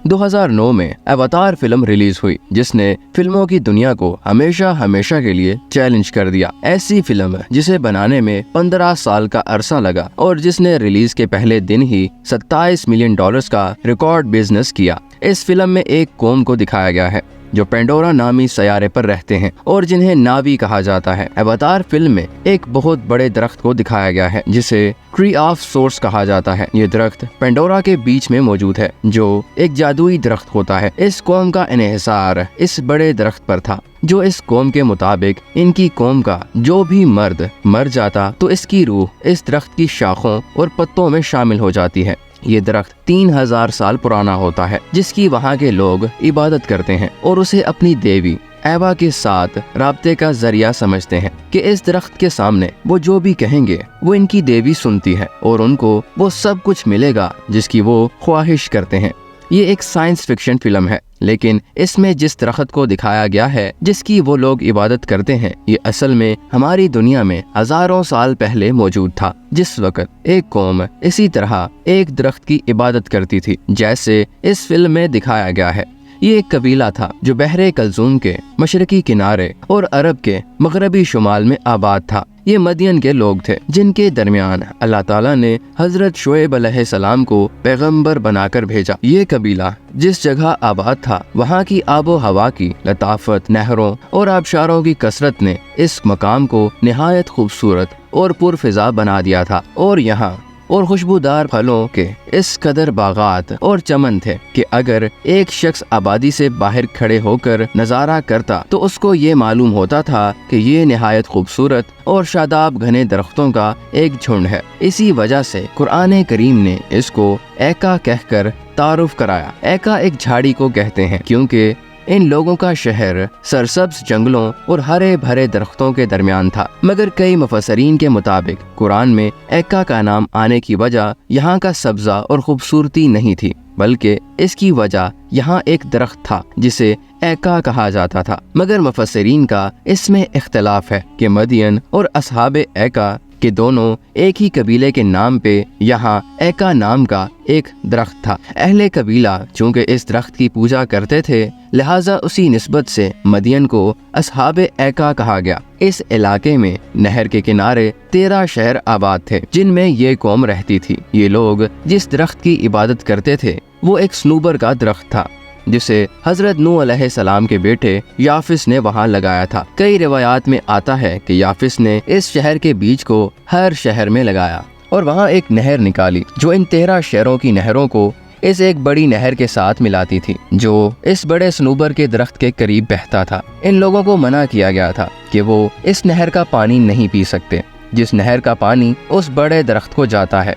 2009 में Avatar film release हुई, जिसने फिल्मों की दुनिया को हमेशा हमेशा के लिए चैलेंज कर दिया। ऐसी फिल्म जिसे बनाने में 15 साल का अरसा लगा और जिसने रिलीज के पहले दिन ही $27 मिलियन का रिकॉर्ड बिजनेस किया। इस फिल्म में एक कौम को दिखाया गया है जो पेंडोरा नामी सयारे पर रहते हैं और जिन्हें नावी कहा जाता है। अवतार फिल्म में एक बहुत बड़े दरख्त को दिखाया गया है जिसे ट्री ऑफ सोर्स कहा जाता है। ये दरख्त पेंडोरा के बीच में मौजूद है, जो एक जादुई दरख्त होता है। इस कौम का इन्हिसार इस बड़े दरख्त पर था, जो इस कौम के मुताबिक इनकी कौम का जो भी मर्द मर जाता तो इसकी रूह इस दरख्त की शाखों और पत्तों में शामिल हो जाती है। ये दरख्त 3000 साल पुराना होता है, जिसकी वहाँ के लोग इबादत करते हैं और उसे अपनी देवी एवा के साथ राब्ते का जरिया समझते हैं कि इस दरख्त के सामने वो जो भी कहेंगे वो इनकी देवी सुनती है और उनको वो सब कुछ मिलेगा जिसकी वो ख्वाहिश करते हैं। ये एक साइंस फिक्शन फिल्म है, लेकिन इसमें जिस दरख्त को दिखाया गया है जिसकी वो लोग इबादत करते हैं, ये असल में हमारी दुनिया में हजारों साल पहले मौजूद था, जिस वक्त एक कौम इसी तरह एक दरख्त की इबादत करती थी, जैसे इस फिल्म में दिखाया गया है। ये एक कबीला था जो बहरे कलजूम के मशरकी किनारे और अरब के मगरबी शुमाल में आबाद था। ये मदियन के लोग थे जिनके दरमियान अल्लाह ताला ने हजरत शुएब अलैहिस्सलाम को पैगंबर बनाकर भेजा। ये कबीला जिस जगह आबाद था, वहाँ की आबो हवा की लताफत, नहरों और आबशारों की कसरत ने इस मकाम को निहायत खूबसूरत और पुरफिजा बना दिया था। और यहाँ और खुशबूदार फलों के इस कदर बागात और चमन थे कि अगर एक शख्स आबादी से बाहर खड़े होकर नज़ारा करता तो उसको ये मालूम होता था कि ये निहायत खूबसूरत और शादाब घने दरख्तों का एक झुंड है। इसी वजह से कुरान करीम ने इसको एका कहकर तारुफ कराया। एका एक झाड़ी को कहते हैं क्योंकि इन लोगों का शहर सरसब्ज जंगलों और हरे भरे दरख्तों के दरमियान था। मगर कई मुफस्सरीन के मुताबिक कुरान में एका का नाम आने की वजह यहाँ का सब्जा और खूबसूरती नहीं थी, बल्कि इसकी वजह यहाँ एक दरख्त था जिसे एका कहा जाता था। मगर मुफस्सरीन का इसमें इख्तलाफ है कि मदियन और असहाबे एका कि दोनों एक ही कबीले के नाम पे यहाँ एका नाम का एक दरख्त था। अहले कबीला चूँकि इस दरख्त की पूजा करते थे, लिहाजा उसी निस्बत से मदियन को असहाबे एका कहा गया। इस इलाके में नहर के किनारे 13 शहर आबाद थे जिनमें ये कौम रहती थी। ये लोग जिस दरख्त की इबादत करते थे वो एक सनूबर का दरख्त था जिसे हजरत नूह अलैहिस्सलाम के बेटे याफिस ने वहाँ लगाया था। कई रिवायात में आता है कि याफिस ने इस शहर के बीज को हर शहर में लगाया और वहाँ एक नहर निकाली जो इन 13 शहरों की नहरों को इस एक बड़ी नहर के साथ मिलाती थी, जो इस बड़े सनूबर के दरख्त के करीब बहता था। इन लोगों को मना किया गया था कि वो इस नहर का पानी नहीं पी सकते, जिस नहर का पानी उस बड़े दरख्त को जाता है,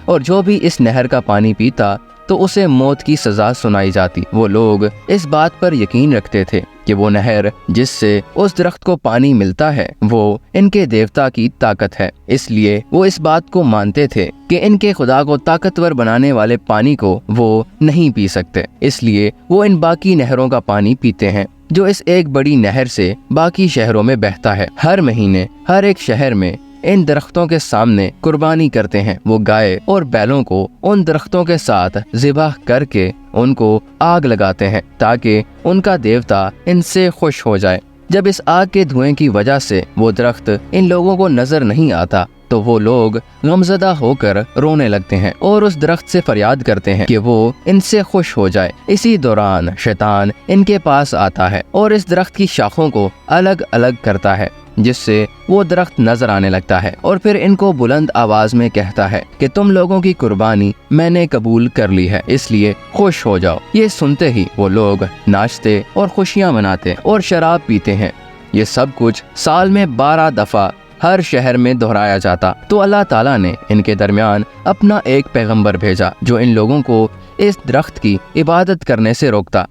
और जो भी इस नहर का पानी पीता तो उसे मौत की सजा सुनाई जाती। वो लोग इस बात पर यकीन रखते थे कि वो नहर जिससे उस दरख्त को पानी मिलता है वो इनके देवता की ताकत है, इसलिए वो इस बात को मानते थे कि इनके खुदा को ताकतवर बनाने वाले पानी को वो नहीं पी सकते, इसलिए वो इन बाकी नहरों का पानी पीते हैं जो इस एक बड़ी नहर से बाकी शहरों में बहता है। हर महीने हर एक शहर में इन दरख्तों के सामने कुर्बानी करते हैं। वो गाय और बैलों को उन दरख्तों के साथ ज़िबाह करके उनको आग लगाते हैं ताकि उनका देवता इनसे खुश हो जाए। जब इस आग के धुएं की वजह से वो दरख्त इन लोगों को नजर नहीं आता तो वो लोग गमज़दा होकर रोने लगते हैं और उस दरख्त से फरियाद करते हैं कि वो इनसे खुश हो जाए। इसी दौरान शैतान इनके पास आता है और इस दरख्त की शाखों को अलग अलग करता है, जिससे वो दरख्त नजर आने लगता है और फिर इनको बुलंद आवाज में कहता है कि तुम लोगों की कुर्बानी मैंने कबूल कर ली है, इसलिए खुश हो जाओ। ये सुनते ही वो लोग नाचते और खुशियां मनाते और शराब पीते हैं। ये सब कुछ साल में 12 दफा हर शहर में दोहराया जाता। तो अल्लाह ताला ने इनके दरमियान अपना एक पैगंबर भेजा जो इन लोगों को इस दरख्त की इबादत करने से रोकता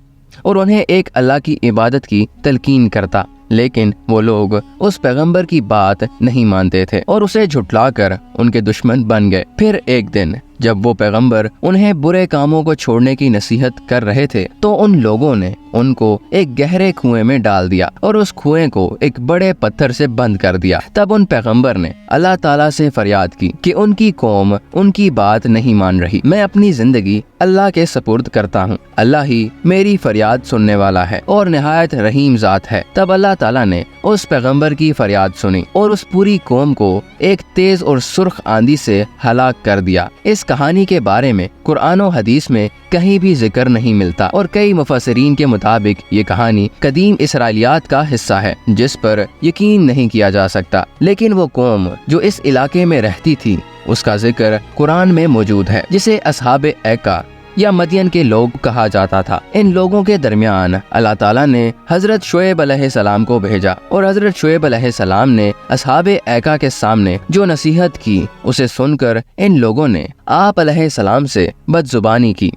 और उन्हें एक अल्लाह की इबादत की तलकीन करता। लेकिन वो लोग उस पैगंबर की बात नहीं मानते थे और उसे झुठलाकर उनके दुश्मन बन गए। फिर एक दिन جب وہ پیغمبر انہیں برے کاموں کو چھوڑنے کی نصیحت کر رہے تھے تو ان لوگوں نے ان کو ایک گہرے کنویں میں ڈال دیا اور اس کنویں کو ایک بڑے پتھر سے بند کر دیا۔ تب ان پیغمبر نے اللہ تعالیٰ سے فریاد کی کہ ان کی قوم ان کی بات نہیں مان رہی، میں اپنی زندگی اللہ کے سپرد کرتا ہوں، اللہ ہی میری فریاد سننے والا ہے اور نہایت رحیم ذات ہے۔ تب اللہ تعالیٰ نے اس پیغمبر کی فریاد سنی اور اس پوری قوم کو ایک تیز اور سرخ آندھی سے ہلاک کر دیا۔ اس کہانی کے بارے میں قرآن و حدیث میں کہیں بھی ذکر نہیں ملتا اور کئی مفسرین کے مطابق یہ کہانی قدیم اسرائیلیات کا حصہ ہے جس پر یقین نہیں کیا جا سکتا، لیکن وہ قوم جو اس علاقے میں رہتی تھی اس کا ذکر قرآن میں موجود ہے، جسے اصحاب ایکا یا مدین کے لوگ کہا جاتا تھا۔ ان لوگوں کے درمیان اللہ تعالیٰ نے حضرت شعیب علیہ السلام کو بھیجا اور حضرت شعیب علیہ السلام نے اصحاب ایکا کے سامنے جو نصیحت کی اسے سن کر ان لوگوں نے آپ علیہ السلام سے بد زبانی کی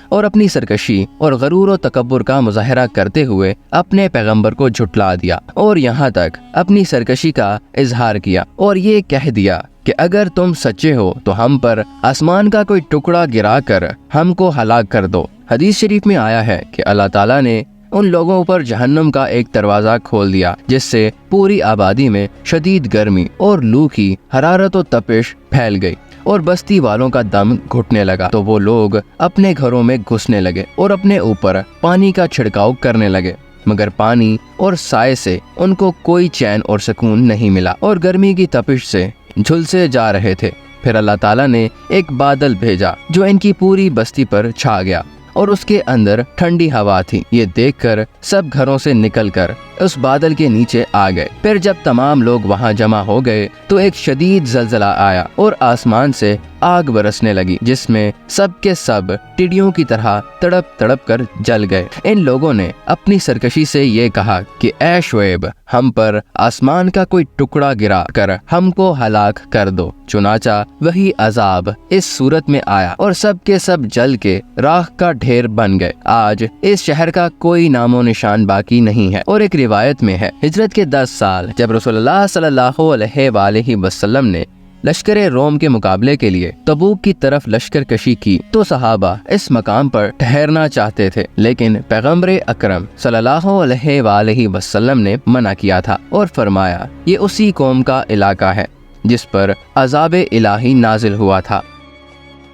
اور اپنی سرکشی اور غرور و تکبر کا مظاہرہ کرتے ہوئے اپنے پیغمبر کو جھٹلا دیا اور یہاں تک اپنی سرکشی کا اظہار کیا اور یہ کہہ دیا کہ اگر تم سچے ہو تو ہم پر آسمان کا کوئی ٹکڑا گرا کر ہم کو ہلاک کر دو۔ حدیث شریف میں آیا ہے کہ اللہ تعالیٰ نے ان لوگوں پر جہنم کا ایک دروازہ کھول دیا جس سے پوری آبادی میں شدید گرمی اور لو کی حرارت و تپش پھیل گئی اور بستی والوں کا دم گھٹنے لگا، تو وہ لوگ اپنے گھروں میں گھسنے لگے اور اپنے اوپر پانی کا چھڑکاؤ کرنے لگے، مگر پانی اور سائے سے ان کو کوئی چین اور سکون نہیں ملا اور گرمی کی تپش سے جھلسے جا رہے تھے۔ پھر اللہ تعالیٰ نے ایک بادل بھیجا جو ان کی پوری بستی پر چھا گیا اور اس کے اندر ٹھنڈی ہوا تھی۔ یہ دیکھ کر سب گھروں سے نکل کر اس بادل کے نیچے آ گئے۔ پھر جب تمام لوگ وہاں جمع ہو گئے تو ایک شدید زلزلہ آیا اور آسمان سے آگ برسنے لگی جس میں سب کے سب ٹڈیوں کی طرح تڑپ تڑپ کر جل گئے۔ ان لوگوں نے اپنی سرکشی سے یہ کہا کہ اے شعیب، ہم پر آسمان کا کوئی ٹکڑا گرا کر ہم کو ہلاک کر دو۔ چنانچہ وہی عذاب اس صورت میں آیا اور سب کے سب جل کے راکھ کا ڈھیر بن گئے۔ آج اس شہر کا کوئی نام و نشان باقی نہیں ہے۔ اور ایک روایت میں ہے ہجرت کے 10 سال جب رسول اللہ صلی اللہ علیہ وآلہ وسلم نے لشکر روم کے مقابلے کے لیے تبوک کی طرف لشکر کشی کی تو صحابہ اس مقام پر ٹھہرنا چاہتے تھے، لیکن پیغمبر اکرم صلی اللہ علیہ وآلہ وسلم نے منع کیا تھا اور فرمایا یہ اسی قوم کا علاقہ ہے جس پر عذاب الہی نازل ہوا تھا۔